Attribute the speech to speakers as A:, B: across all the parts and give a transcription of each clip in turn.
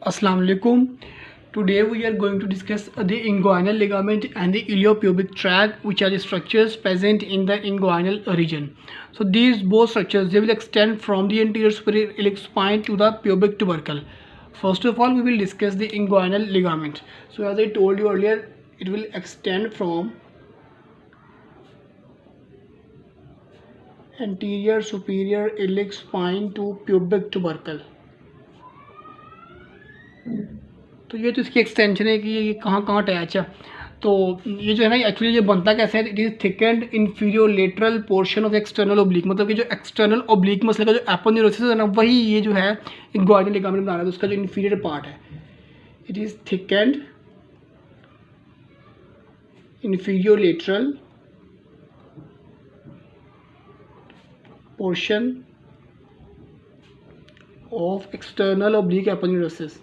A: Assalamu alaikum. Today we are going to discuss the inguinal ligament and the iliopubic tract, which are the structures present in the inguinal region. So these both structures, they will extend from the anterior superior iliac spine to the pubic tubercle. First of all, we will discuss the inguinal ligament. So as I told you earlier, it will extend from anterior superior iliac spine to pubic tubercle. तो ये तो इसकी extension है कि ये कहाँ कहाँ attach है। तो ये जो है ना, एक्चुअली ये बनता कैसे है, it is thickened inferior lateral portion of external oblique, मतलब कि जो एक्सटर्नल ओब्लिक मसल का जो एपोन्यूरोसिस है ना, वही ये जो है इंगुइनल लिगामेंट बना रहा है। तो उसका जो इंफीरियर पार्ट है, it is thickened inferior lateral portion of external oblique aponeurosis.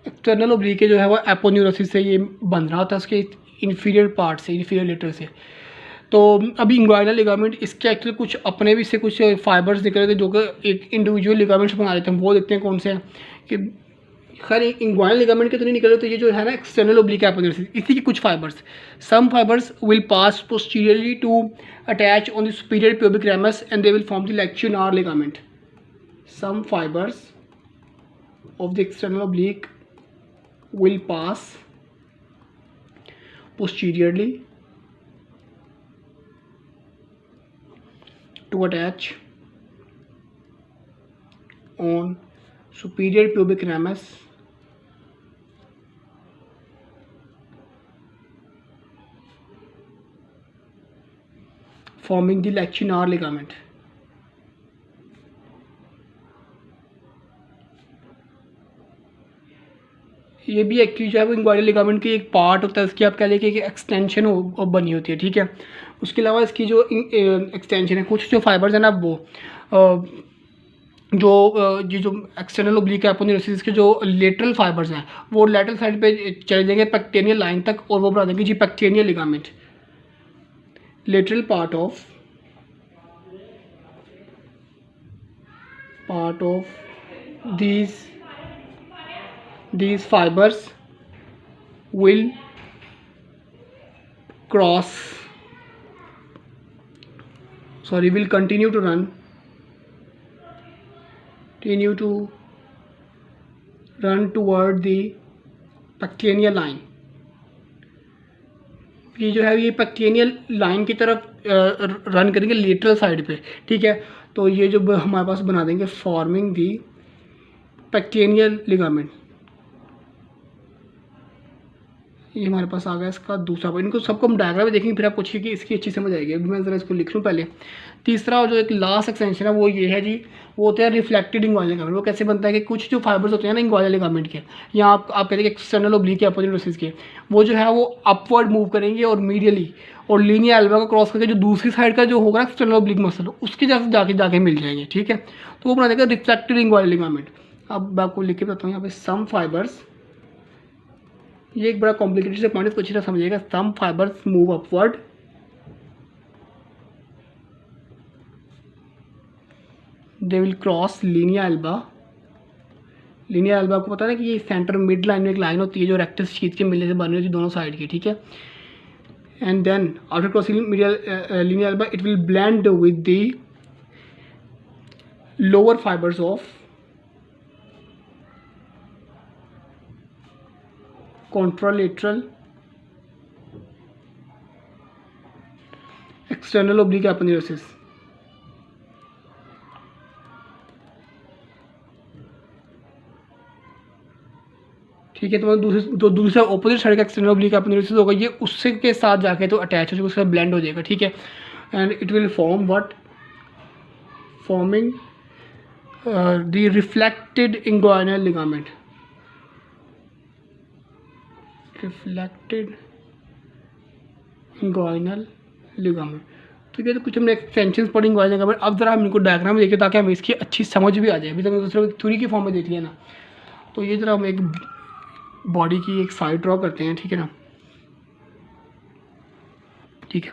A: External oblique जो है वो एपोन्यूरोसिस से ये बन रहा था, उसके इन्फीरियर पार्ट से, इन्फीरियर लेटर से। तो अभी इंगुइनल लिगामेंट, इसके एक्चुअली कुछ अपने भी से कुछ फाइबर्स निकले थे जो कि एक इंडिविजुअल लिगामेंट्स बना देते हैं। वो देखते हैं कौन से हैं। कि खैर इंगुइनल लिगामेंट के तो नहीं निकले, तो ये जो है ना एक्सटर्नल ओब्लिक एपोन्यूरोसिस, इसी के कुछ fibres, some fibres will pass posteriorly to attach on the superior pubic ramus and they will form the lacunar ligament. Some fibres of the external oblique will pass posteriorly to attach on superior pubic ramus forming the lacunar ligament. ये भी actually जो है वो inguinal ligament की एक part होता है, इसकी आप कह लें कि एक एक्सटेंशन बनी होती है, ठीक है। उसके अलावा इसकी जो एक्सटेंशन है, कुछ जो फाइबर्स हैं ना, वो जो एक्सटर्नल ओब्लिक एपोन्यूरोसिस के जो लेटरल फाइबर्स हैं, वो लेटरल साइड पे चले जाएंगे पेक्टेनियल लाइन तक, और वो बना देंगे जी pectineal ligament. Lateral part of these fibers will continue to run toward the pectineal line। ये जो है ये पेक्टेनियल लाइन की तरफ रन करेंगे लेटरल साइड पे, ठीक है। तो ये जो हमारे पास बना देंगे फॉर्मिंग दी पेक्टेनियल लिगामेंट। ये हमारे पास आ गया इसका दूसरा पॉइंट। इनको सबको हम डायग्राम में देखेंगे, फिर आप पूछिए कि इसकी अच्छी समझ आएगी। अभी मैं ज़रा इसको लिख लूँ पहले। तीसरा और जो एक लास्ट एक्सटेंशन है वो ये है जी, वो होता है रिफ्लेक्टेड इंगुइनल लिगामेंट। वो कैसे बनता है कि कुछ जो फाइबर्स होते हैं ना इंगुइनल लिगामेंट के, या आप कहते हैं कि एक्सटर्नल ओब्लिक एपोन्यूरोसिस के, वो जो है वो अपवर्ड मूव करेंगे और मीडियली और लीनियर एल्बा का क्रॉस करके जो दूसरी साइड का जो होगा ना एक्सटर्नल ओब्लिक मसल, उसके जैसे जाके मिल जाएंगे, ठीक है। तो वो बना देगा रिफ्लेक्टेड इंगुइनल लिगामेंट। अब मैं आपको लिख के बताता हूँ यहाँ पे सम फाइबर्स, ये एक बड़ा कॉम्प्लिकेटेड से पॉइंट, इसको अच्छी तरह समझिएगा। Some fibres move upward they will cross linea alba. Linea alba आपको पता है ना कि ये सेंटर मिड लाइन में एक लाइन होती है जो रेक्टस शीथ के मिलने से बनी होती है दोनों साइड की, ठीक है। And then after crossing linear alba it will blend with the lower fibres of contralateral external oblique aponeurosis। ठीक है। तो दूसरा ऑपोजिट साइड का एक्सटर्नल ओब्लिक एपोन्यूरोसिस होगा, ये उससे के साथ जाके तो अटैच हो जाएगा, उसका ब्लेंड हो जाएगा, ठीक है। And it will form forming the reflected inguinal ligament. Reflected inguinal ligament. तो ये तो कुछ हमने एक्सटेंशन पढ़ी इंगुइनल लिगामेंट। अब जरा हम इनको डायग्राम में देखिए ताकि हमें इसकी अच्छी समझ भी आ जाए। अभी तक हमने सिर्फ थ्योरी की फॉर्म में देख लिया ना। तो ये जरा हम एक बॉडी की एक साइड ड्रॉ करते हैं, ठीक है ना। ठीक है।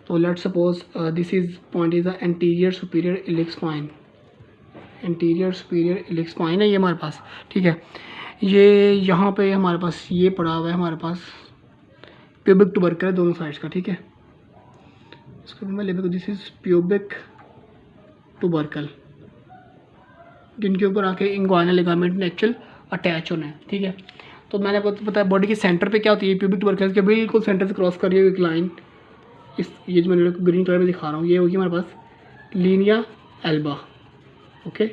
A: तो let's suppose this is point is the anterior superior iliac spine, anterior superior iliac spine है ये हमारे पास, ठीक है। ये यहाँ पे हमारे पास ये पड़ा हुआ है हमारे पास प्यूबिक ट्यूबरकल है दोनों साइड्स का, ठीक है। इसको मैं ले लूँ, दिस इज प्यूबिक ट्यूबरकल, जिनके ऊपर आके इंग्वाइनल लिगामेंट नेचुरल अटैच होना है, ठीक है। तो मैंने आपको पता है बॉडी के सेंटर पे क्या होती है, प्यूबिक ट्यूबरकल के बिल्कुल सेंटर से क्रॉस कर रही है एक लाइन, इस ये जो मैंने ग्रीन कलर में दिखा रहा हूँ ये होगी हमारे पास लीनिया एल्बा, ओके।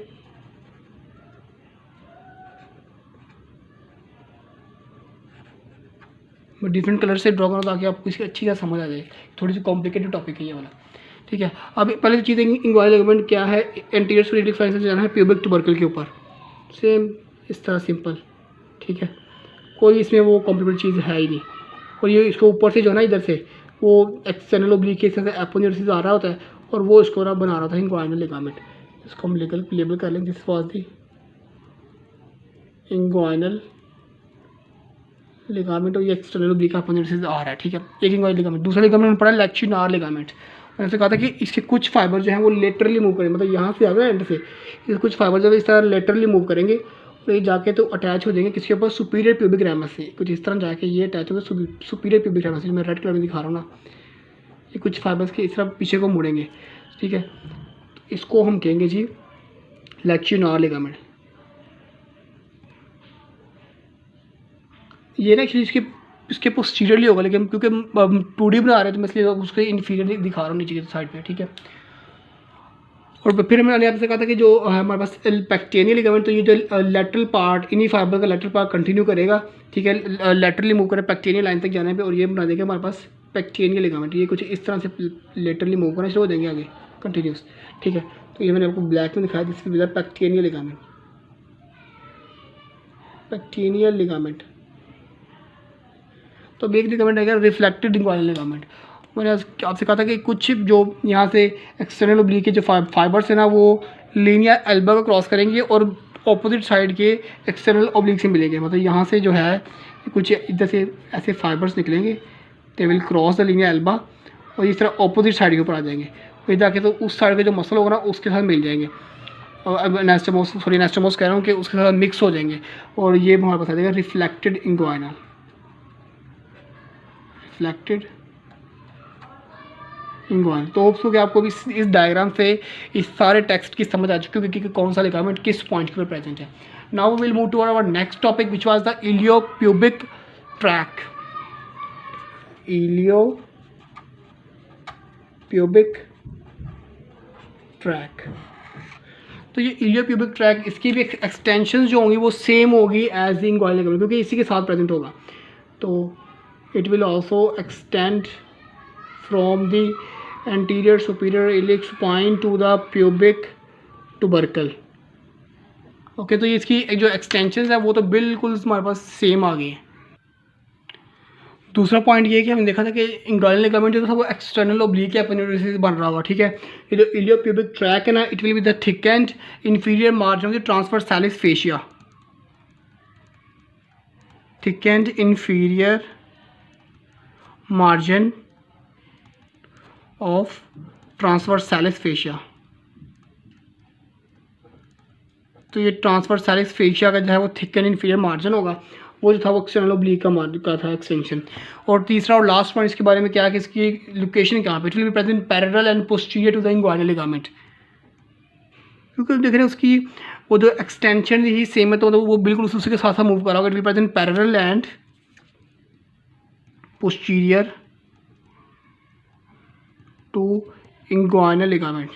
A: मैं डिफरेंट कलर से ड्रॉ करूँ ताकि आपको इसकी अच्छी तरह समझ आ जाए, थोड़ी सी कॉम्प्लिकेटेड टॉपिक है ये वाला, ठीक है। अब पहले चीज़ इंग्वाइनल लिगामेंट क्या है, एंटीरियर सुपीरियर इलिक स्पाइन से जाना है प्यूबिक ट्यूबरकल के ऊपर, सेम इस तरह सिंपल, ठीक है। कोई इसमें वो कॉम्प्लिकेटेड चीज़ है ही नहीं। और ये इसको ऊपर से जो है ना इधर से वो एक्सटर्नल ओब्लिक के से एपोनेरिसिस आ रहा होता है और वो इसको ना बना रहा था इंग्वाइनल लिगामेंट। इसको हम लेबल कर लेंगे, this was the inguinal ligament और ये एक्सटर्नल ओब्लिक एपोनेरिसिस आ रहा है, ठीक है। एक इंग्वाइनल लिगामेंट। दूसरा लिगामेंट हमने पढ़ा लैक्यूनार लिगामेंट। मैंने से कहा था कि इसके कुछ फाइबर जो हैं वो लेटरली मूव करेंगे, मतलब यहाँ से आ गया एंड से इसके कुछ फाइबर जो है इस तरह लेटरली मूव करेंगे और ये जाके तो अटैच हो जाएंगे किसके ऊपर, सुपीरियर प्यूबिक रैमस से, कुछ इस तरह जाके ये अटैच होगा सुपीरियर प्यूबिक रैमस से। मैं रेड कलर में दिखा रहा हूँ ना, ये कुछ फाइबर्स के इस तरह पीछे को मुड़ेंगे, ठीक है। इसको हम कहेंगे जी लैक्यूनार लिगामेंट। ये ना एक्चुअली इसके पोस्टीरियरली होगा, लेकिन क्योंकि 2D बना रहे हैं तो मैं इसलिए उसके इन्फीरियर दिखा रहा हूँ नीचे की साइड पे, ठीक है। और फिर मैंने आपसे कहा था कि जो हमारे पास पेक्टेनियल लिगामेंट, तो ये जो लेटरल पार्ट इन्हीं फाइबर का लेटरल पार्ट कंटिन्यू करेगा, ठीक है, लेटरली मूव करे पेक्टेनियल लाइन तक जाने पे और ये बना देगा हमारे पास पेक्टेनियल लिगामेंट। ये कुछ इस तरह से लेटरली मूव करना शुरू हो जाएंगे आगे कंटिन्यूस, ठीक है। तो ये मैंने आपको ब्लैक में दिखाया, जिसकी वजह पेक्टेनियल लिगामेंट, पेक्टेनियल लिगामेंट। तो एक लिगामेंट आएगा रिफ्लेक्टेड इंग्वाइनल लिगामेंट। मैंने आपसे कहा था कि कुछ जो यहाँ से एक्सटर्नल ओब्लिक के जो फाइबर्स है ना वो लीनिया एल्बा को क्रॉस करेंगे और ऑपोजिट साइड के एक्सटर्नल ओब्लिक से मिलेंगे, मतलब यहाँ से जो है कुछ इधर से ऐसे फाइबर्स निकलेंगे, दे will cross the Linnaea Elba और इस तरह ऑपोजिट साइड के ऊपर आ जाएंगे, फिर जाके तो उस साइड का जो मसल होगा ना उसके साथ मिल जाएंगे और एनास्टोमोस कह रहा हूँ कि उसके साथ मिक्स हो जाएंगे और ये हमारे पास आ जाएगा रिफ्लेक्टेड इंग्वाइनल, रिफ्लेक्टेड इंग्वाइनल। तो होप्स हो कि आपको भी इस डायग्राम से इस सारे टेक्स्ट की समझ आ चुकी होगी कि कौन सा लिगामेंट किस पॉइंट के ऊपर प्रेजेंट है। Now we will move to our next topic which was the iliopubic tract, iliopubic tract. तो ये इलियोप्यूबिक ट्रैक, इसकी भी एक्सटेंशन जो होंगी वो सेम होगी एज द इंग्वाइनल लिगामेंट, क्योंकि इसी के साथ प्रेजेंट होगा। तो it will also extend from the anterior superior iliac spine to the pubic tubercle, okay. तो ये इसकी एक जो एक्सटेंशन है वो तो बिल्कुल हमारे पास सेम आ गई है। दूसरा पॉइंट ये है कि हमने देखा था कि इंग्वाइनल लिगामेंट जो था वो एक्सटर्नल ओब्लिक एपोनेरिसिस बन रहा होगा, ठीक है। ये जो इलियोप्यूबिक ट्रैक है ना, it will be the thickened inferior margin of the ट्रांसवर्सालिस fascia, thickened inferior margin of ट्रांसवर्सालिस fascia. तो ये ट्रांसवर्सालिस फेशिया का जो है वो थिक एंड इंफीरियर मार्जिन होगा, वो जो था वो एक्सटर्नल ओब्लिक का था एक्सटेंशन। और तीसरा और लास्ट पॉइंट इसके बारे में क्या है कि इसकी लोकेशन कहाँ पे, it will be present parallel and posterior to the inguinal ligament, क्योंकि देख रहे हैं उसकी वो जो एक्सटेंशन ही सेम है तो वो बिल्कुल उसी के साथ साथ मूव कर रहा होगा। It will present parallel and posterior to inguinal ligament।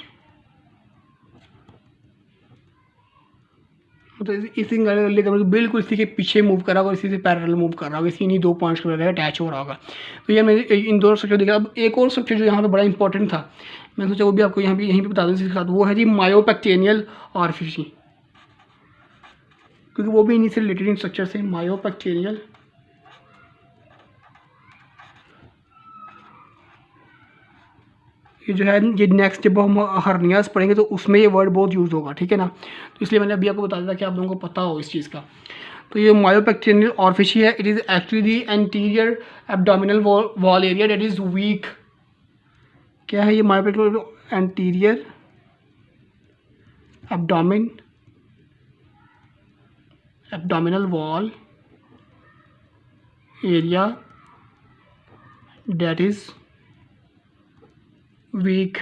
A: तो इस इंग्वाइनल लिगामेंट बिल्कुल इसी के पीछे मूव कर रहा होगा, इसी से पैरेलल मूव कर रहा होगा, इसी नहीं 2 पॉइंट्स के वगैरह अटैच हो रहा होगा। तो ये मैंने इन दोनों स्ट्रक्चर देखा। अब एक और स्ट्रक्चर जो यहाँ पे बड़ा इंपॉर्टेंट था, मैंने सोचा वो भी आपको यहीं पे बता दूँ इसके साथ, वो है जी मायोपेक्टेनियल ऑरिफिस, क्योंकि वो भी इन्हीं से रिलेटेड स्ट्रक्चर से। मायोपेक्टेनियल ये जो है ये नेक्स्ट जब हम हर्नियास पढ़ेंगे तो उसमें ये वर्ड बहुत यूज़ होगा, ठीक है ना। तो इसलिए मैंने अभी आपको बता दिया कि आप लोगों को पता हो इस चीज़ का। तो ये मायोपेक्टेनियल ऑरिफिस है, it is actually the anterior abdominal wall area that is weak क्या है ये myopectineal anterior abdominal wall area that is weak,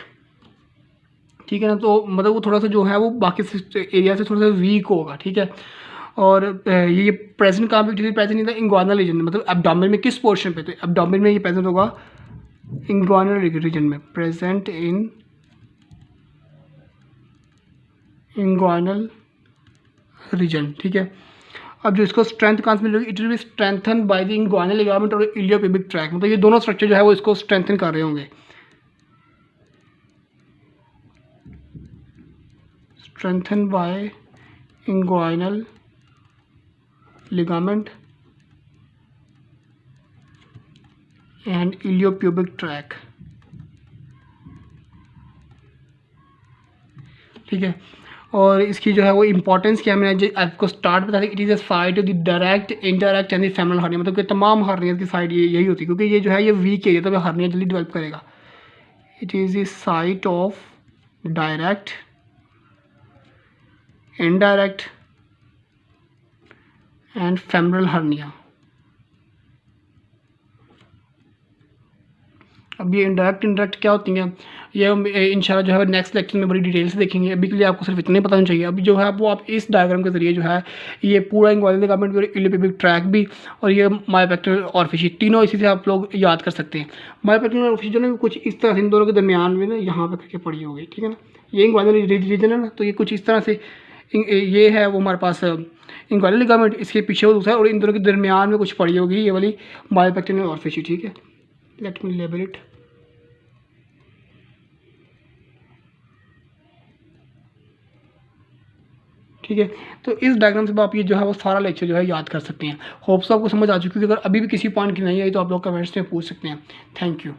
A: ठीक है ना। तो मतलब वो थोड़ा सा जो है वो बाकी एरिया से थोड़ा सा वीक होगा, ठीक है। और ये प्रेजेंट कहाँ पे प्रेजेंट नहीं था, इंग्वानल रीजन में, मतलब एब्डोमेन में किस पोर्शन पे, तो एब्डोमेन में ये प्रेजेंट होगा इंग्वानल रीजन में, प्रेजेंट इन इंग्वानल रीजन, ठीक है। अब जो इसको स्ट्रेंथ कहाँ से मिलेगी, it will be strengthen by the inguinal ligament और इलियोप्यूबिक ट्रैक, मतलब ये दोनों स्ट्रक्चर जो है वो इसको स्ट्रेंथन कर रहे होंगे, strengthen by inguinal ligament and iliopubic tract, ठीक है। और इसकी जो है वो इंपॉर्टेंस क्या, मैंने आपको स्टार्ट बता दी, it is a site of the direct interact and the femoral hernia, मतलब कि तमाम हर्निया की साइड यही होती है, क्योंकि ये जो है ये वीक एरिया, तो हर्निया जल्दी डेवलप करेगा। It is the site of direct indirect and femoral hernia. अब ये इंडायरेक्ट क्या होती हैं, ये इंशाल्लाह जो है नेक्स्ट लेक्चर में बड़ी डिटेल से देखेंगे। अभी के लिए आपको सिर्फ इतने पता होना चाहिए। अभी जो है वो आप इस डायग्राम के जरिए जो है ये पूरा इंग्वानल लिगामेंट भी और इलियोप्यूबिक ट्रैक भी और ये मायोपेक्टिनल ऑरिफिस, तीनों इसी से आप लोग याद कर सकते हैं। मायोपेक्टिनल ऑरिफिस जो है कुछ इस तरह से इन दोनों के दरमियान में ना यहाँ पर करके पड़ी होगी, ठीक है ना। ये इंग्वानल रीजन है ना, तो ये कुछ इस तरह से ये है वो हमारे पास इंग्वानल लिगामेंट, इसके पीछे वो दूसरा है और इन दोनों के दरमियान में कुछ पड़ी होगी ये वाली मायोपेक्टिनल ऑरिफिस, ठीक है। लेट मी लेबल इट, ठीक है। तो इस डायग्राम से आप ये जो है वो सारा लेक्चर जो है याद कर सकते हैं। होप्स आपको समझ आ चुकी है। अगर अभी भी किसी पॉइंट की नहीं आई तो आप लोग कमेंट्स में पूछ सकते हैं। Thank you.